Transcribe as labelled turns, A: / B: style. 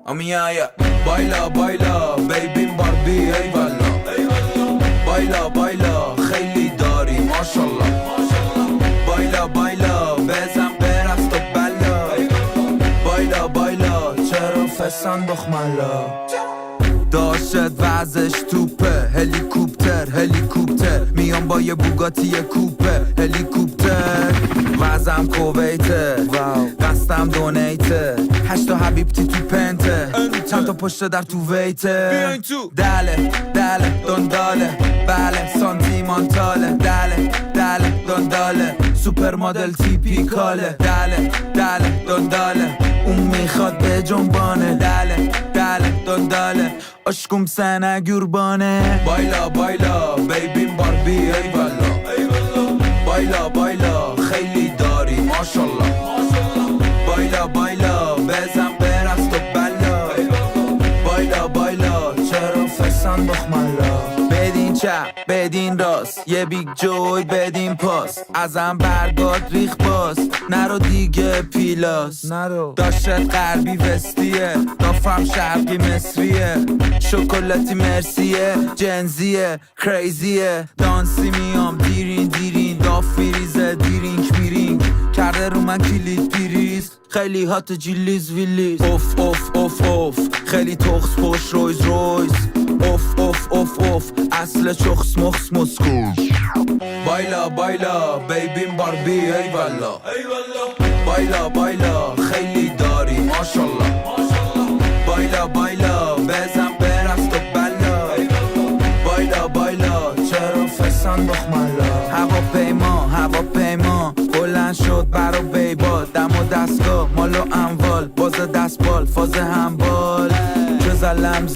A: آمیا بایلا بایلا بیبین باربی ای والا بایلا بایلا خیلی داری ماشالله بایلا بایلا بزن برست و بلا بایلا بایلا چرا فسان بخمالا داشت وزش توپه هلیکوپتر میام با یه بوگاتی کوپه هلیکوپتر وزم کویته قصدم دونیته 8 حبیبتی تو پنته چند تا پشت در تو ویته دله دنداله بله سانتیمانتاله دله دنداله سوپر مدل تیپیکاله دله دنداله اون میخواد به جنبانه دله دنداله عشقم سنه گربانه بایلا بایلا بیبین باربی ای والا بایلا بایلا خیلی داری ماشالله بایلا بایلا بزن برست و بلا بایلا بایلا چرا فسان بخمالا بدین چپ بدین راست یه بیگ جوی بدین پاس ازم برگاد ریخ باز نرو دیگه پیلاس داشت غربی وستیه نافم شرقی مصریه شکلاتی مرسیه جنزیه کریزیه دانسی میام دیرین داف میریزه دیرینگ کرده رو من کلید پیریز خیلی هات جیلیز ویلیز اوف خیلی تخص پشت رویز اوف اصل چخص مخص مسکو بایلا بایلا بیبین باربی ای والا بایلا بایلا خیلی داری ماشالله بایلا بایلا بزن برست و بلا بایلا بایلا چرا فسان بخمالا هواپیما بلند شد برا بیبال دم و دستگاه مال و اموال باز دستبال فاز همبال جز علم